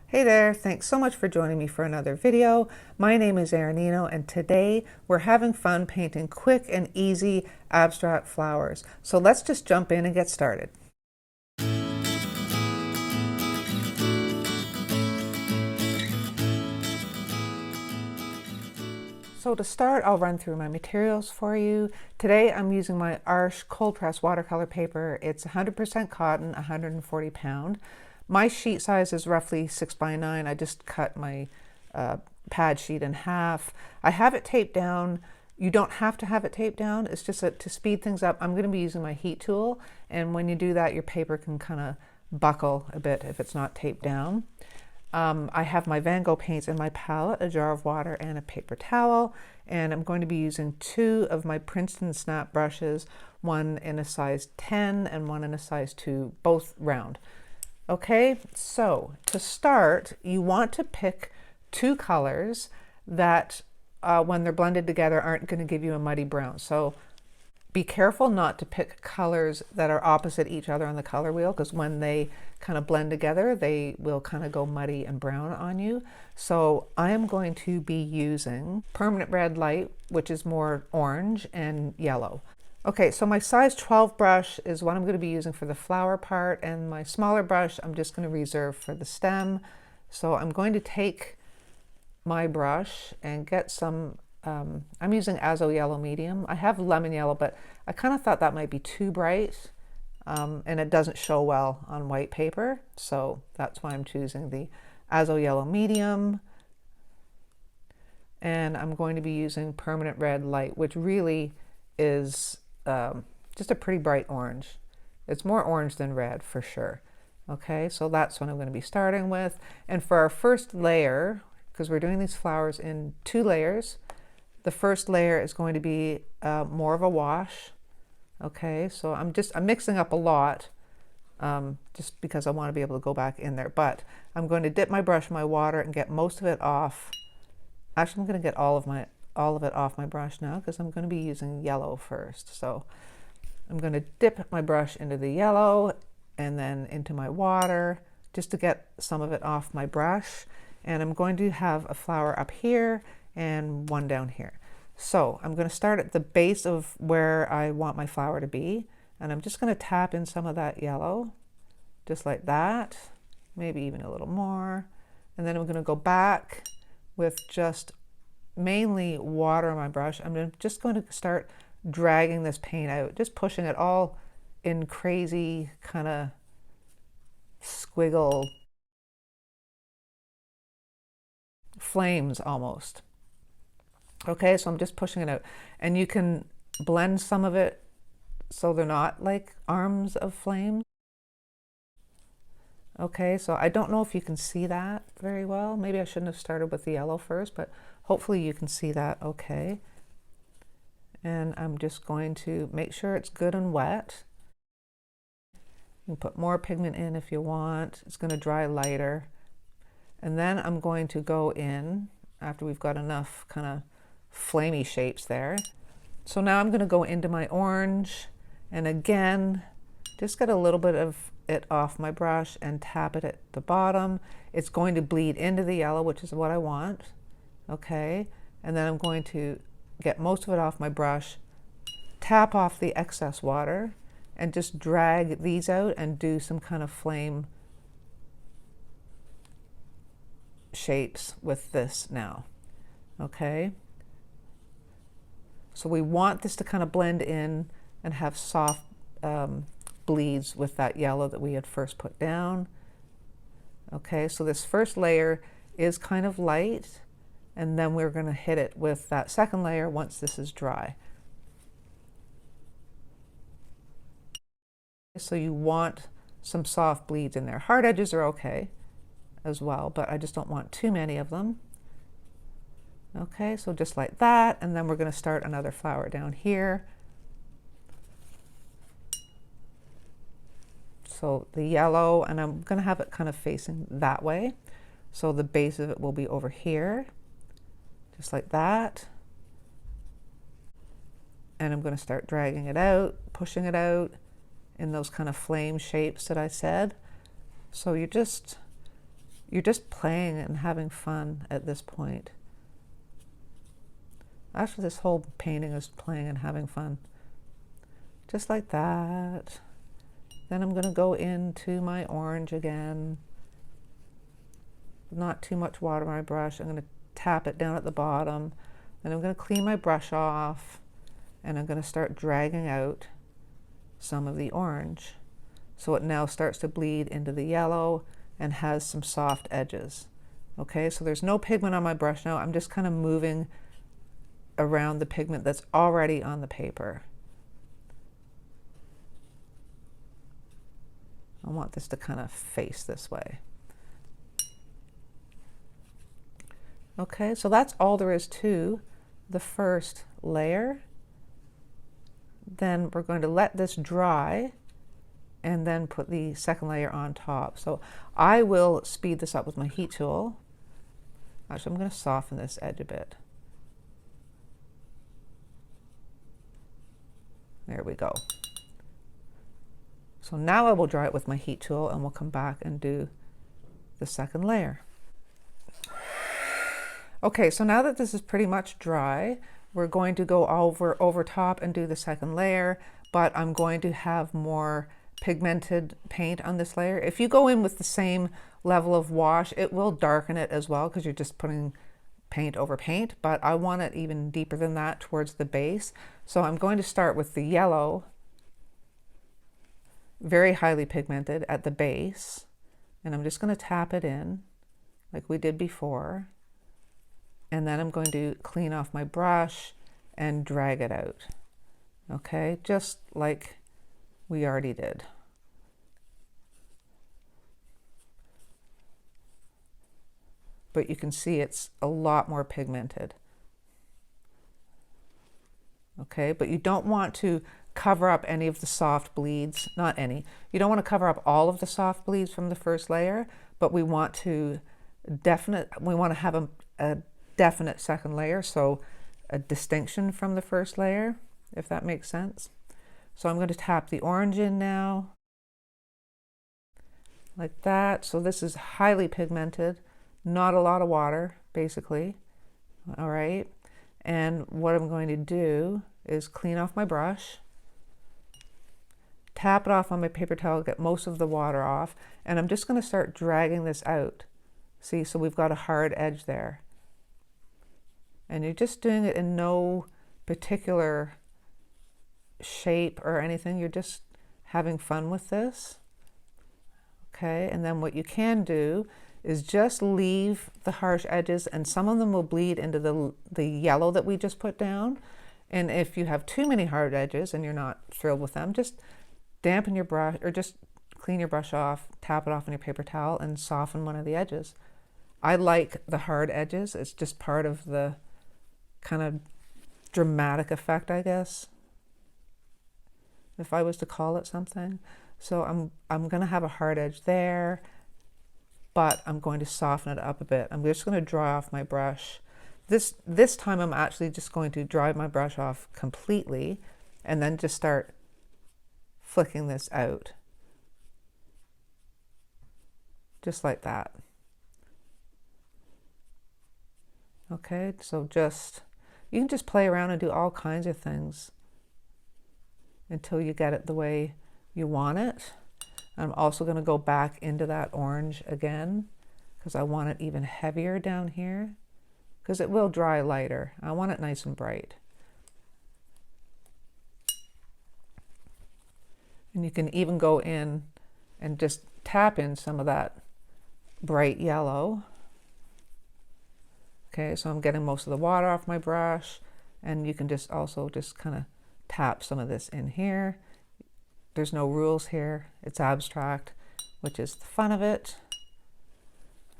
Hey there, thanks so much for joining me for another video. My name is Aaronino and today we're having fun painting quick and easy abstract flowers. So let's just jump in and get started. So to start, I'll run through my materials for you. Today I'm using my Arches cold press watercolor paper. It's 100% cotton, 140 pound. My sheet size is roughly 6x9. I just cut my pad sheet in half. I have it taped down. You don't have to have it taped down. It's just to speed things up. I'm going to be using my heat tool, and when you do that, your paper can kind of buckle a bit if it's not taped down. I have my Van Gogh paints in my palette, a jar of water and a paper towel, and I'm going to be using 2 of my Princeton snap brushes, one in a size 10 and one in a size 2, both round. Okay, so to start, you want to pick 2 colors that when they're blended together aren't going to give you a muddy brown. So be careful not to pick colors that are opposite each other on the color wheel, because when they kind of blend together, they will kind of go muddy and brown on you. So I am going to be using Permanent Red Light, which is more orange, and yellow. Okay, so my size 12 brush is what I'm going to be using for the flower part, and my smaller brush I'm just going to reserve for the stem. So I'm going to take my brush and get some I'm using Azo Yellow Medium. I have Lemon Yellow, but I kind of thought that might be too bright, and it doesn't show well on white paper, so that's why I'm choosing the Azo Yellow Medium. And I'm going to be using Permanent Red Light, which really is just a pretty bright orange. It's more orange than red for sure. Okay, so that's what I'm going to be starting with. And for our first layer, because we're doing these flowers in 2 layers, the first layer is going to be more of a wash. Okay, so I'm mixing up a lot just because I want to be able to go back in there. But I'm going to dip my brush in my water and get most of it off. Actually, I'm going to get all of it off my brush now, because I'm going to be using yellow first. So I'm going to dip my brush into the yellow and then into my water just to get some of it off my brush. And I'm going to have a flower up here and one down here. So I'm going to start at the base of where I want my flower to be, and I'm just going to tap in some of that yellow, just like that, maybe even a little more. And then I'm going to go back with just mainly water on my brush. I'm just going to start dragging this paint out, just pushing it all in crazy kind of squiggle flames almost. Okay, so I'm just pushing it out, and you can blend some of it so they're not like arms of flame. Okay, so I don't know if you can see that very well. Maybe I shouldn't have started with the yellow first, but hopefully you can see that okay. And I'm just going to make sure it's good and wet. You can put more pigment in if you want. It's going to dry lighter. And then I'm going to go in after we've got enough kind of flamey shapes there. So now I'm going to go into my orange, and again just get a little bit of it off my brush and tap it at the bottom. It's going to bleed into the yellow, which is what I want. Okay, and then I'm going to get most of it off my brush, tap off the excess water, and just drag these out and do some kind of flame shapes with this now. Okay, so we want this to kind of blend in and have soft bleeds with that yellow that we had first put down. Okay, so this first layer is kind of light, and then we're going to hit it with that second layer once this is dry. So you want some soft bleeds in there. Hard edges are okay as well, but I just don't want too many of them. Okay, so just like that, and then we're going to start another flower down here. So the yellow, and I'm going to have it kind of facing that way. So the base of it will be over here, just like that. And I'm going to start dragging it out, pushing it out in those kind of flame shapes that I said. So you just you're just playing and having fun at this point. Actually, this whole painting is playing and having fun. Just like that. Then I'm going to go into my orange again. Not too much water on my brush. I'm going to tap it down at the bottom. Then I'm going to clean my brush off, and I'm going to start dragging out some of the orange. So it now starts to bleed into the yellow and has some soft edges. Okay, so there's no pigment on my brush now. I'm just kind of moving around the pigment that's already on the paper. I want this to kind of face this way. Okay, so that's all there is to the first layer. Then we're going to let this dry and then put the second layer on top. So I will speed this up with my heat tool. Actually, I'm going to soften this edge a bit. There we go. So now I will dry it with my heat tool, and we'll come back and do the second layer. Okay, so now that this is pretty much dry, we're going to go over top and do the second layer, but I'm going to have more pigmented paint on this layer. If you go in with the same level of wash, it will darken it as well because you're just putting paint over paint, but I want it even deeper than that towards the base. So I'm going to start with the yellow, very highly pigmented at the base, and I'm just going to tap it in like we did before. And then I'm going to clean off my brush and drag it out. Okay, just like we already did. But you can see it's a lot more pigmented. Okay, but you don't want to cover up any of the soft bleeds, not any. You don't want to cover up all of the soft bleeds from the first layer, but we want to have a definite second layer, so a distinction from the first layer, if that makes sense. So I'm going to tap the orange in now, like that. So this is highly pigmented, not a lot of water, basically. All right, and what I'm going to do is clean off my brush, tap it off on my paper towel, get most of the water off, and I'm just going to start dragging this out. See, so we've got a hard edge there. And you're just doing it in no particular shape or anything. You're just having fun with this. Okay, and then what you can do is just leave the harsh edges, and some of them will bleed into the yellow that we just put down. And if you have too many hard edges and you're not thrilled with them, just dampen your brush, or just clean your brush off, tap it off on your paper towel, and soften one of the edges. I like the hard edges. It's just part of the kind of dramatic effect, I guess, if I was to call it something. So I'm going to have a hard edge there, but I'm going to soften it up a bit. I'm just going to dry off my brush. This time I'm actually just going to dry my brush off completely and then just start flicking this out. Just like that. Okay, so you can just play around and do all kinds of things until you get it the way you want it. I'm also going to go back into that orange again because I want it even heavier down here, because it will dry lighter. I want it nice and bright. And you can even go in and just tap in some of that bright yellow. Okay, so I'm getting most of the water off my brush, and you can just also just kind of tap some of this in here. There's no rules here. It's abstract, which is the fun of it.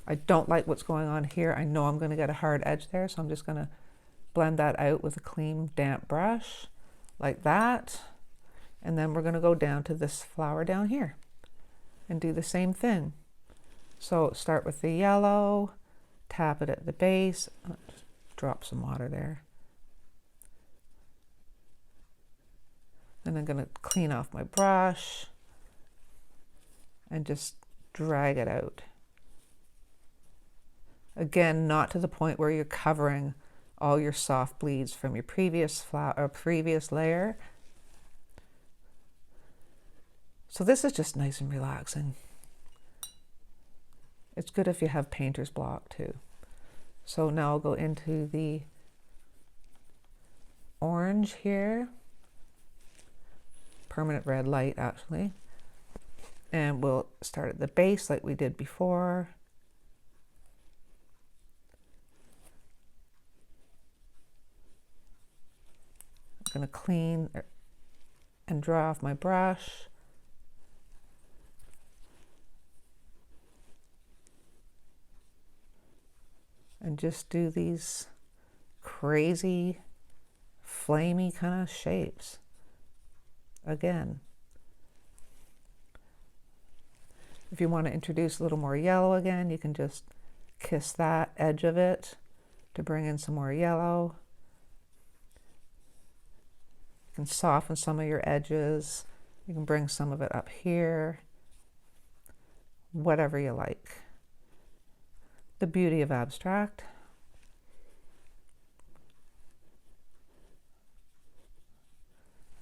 I don't like what's going on here. I know I'm going to get a hard edge there, so I'm just going to blend that out with a clean, damp brush, like that. And then we're going to go down to this flower down here and do the same thing. So start with the yellow, tap it at the base, just drop some water there. And I'm going to clean off my brush and just drag it out. Again, not to the point where you're covering all your soft bleeds from your previous previous layer. So this is just nice and relaxing. It's good if you have painter's block too. So now I'll go into the orange here, permanent red light actually, and we'll start at the base like we did before. I'm going to clean and dry off my brush. And just do these crazy, flamey kind of shapes. Again, if you want to introduce a little more yellow again, you can just kiss that edge of it to bring in some more yellow. You can soften some of your edges. You can bring some of it up here. Whatever you like. The beauty of abstract.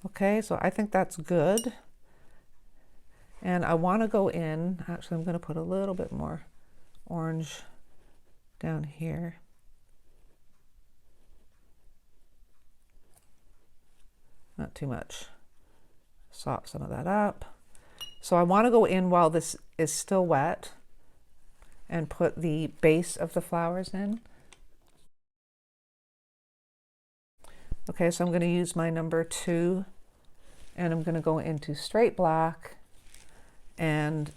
Okay, so I think that's good. And I want to go in, actually I'm going to put a little bit more orange down here. Not too much. Sop some of that up. So I want to go in while this is still wet and put the base of the flowers in. Okay, so I'm going to use my number 2 and I'm going to go into straight black, and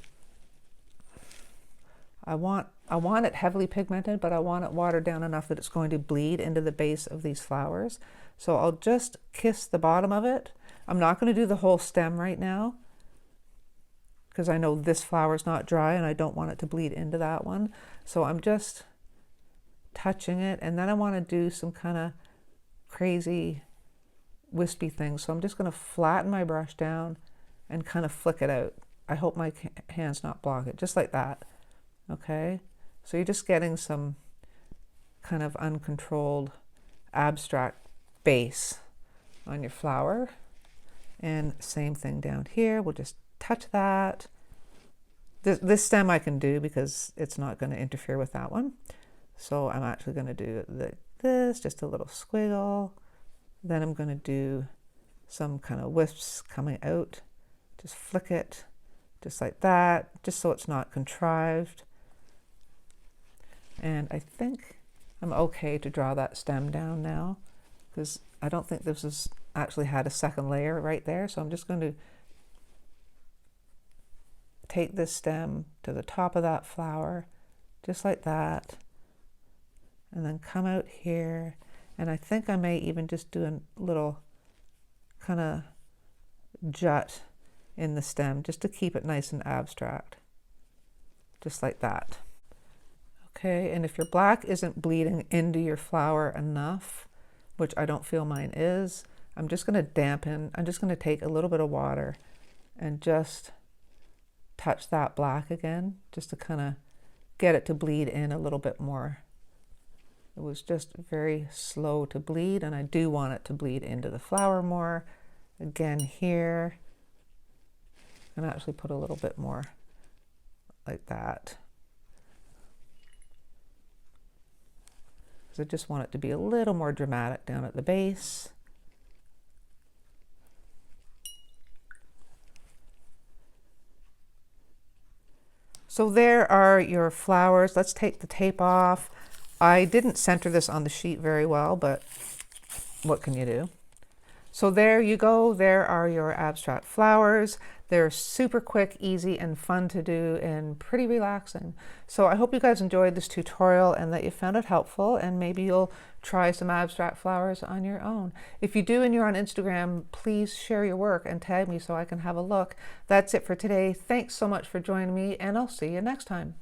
I want it heavily pigmented, but I want it watered down enough that it's going to bleed into the base of these flowers. So I'll just kiss the bottom of it. I'm not going to do the whole stem right now because I know this flower is not dry and I don't want it to bleed into that one. So I'm just touching it, and then I want to do some kind of crazy wispy things. So I'm just going to flatten my brush down and kind of flick it out. I hope my hands not block it, just like that. Okay, so you're just getting some kind of uncontrolled abstract base on your flower. And same thing down here, we'll just touch that. This stem I can do because it's not going to interfere with that one. So I'm actually going to do this, just a little squiggle. Then I'm going to do some kind of wisps coming out. Just flick it, just like that, just so it's not contrived. And I think I'm okay to draw that stem down now, because I don't think this has actually had a second layer right there. So I'm just going to take this stem to the top of that flower, just like that, and then come out here. And I think I may even just do a little kind of jut in the stem just to keep it nice and abstract, just like that. Okay, and if your black isn't bleeding into your flower enough, which I don't feel mine is, I'm just going to dampen. I'm just going to take a little bit of water and just touch that black again, just to kind of get it to bleed in a little bit more. It was just very slow to bleed, and I do want it to bleed into the flower more. Again here, and actually put a little bit more like that. Because I just want it to be a little more dramatic down at the base. So there are your flowers. Let's take the tape off. I didn't center this on the sheet very well, but what can you do? So there you go. There are your abstract flowers. They're super quick, easy, and fun to do, and pretty relaxing. So I hope you guys enjoyed this tutorial and that you found it helpful, and maybe you'll try some abstract flowers on your own. If you do and you're on Instagram, please share your work and tag me so I can have a look. That's it for today. Thanks so much for joining me, and I'll see you next time.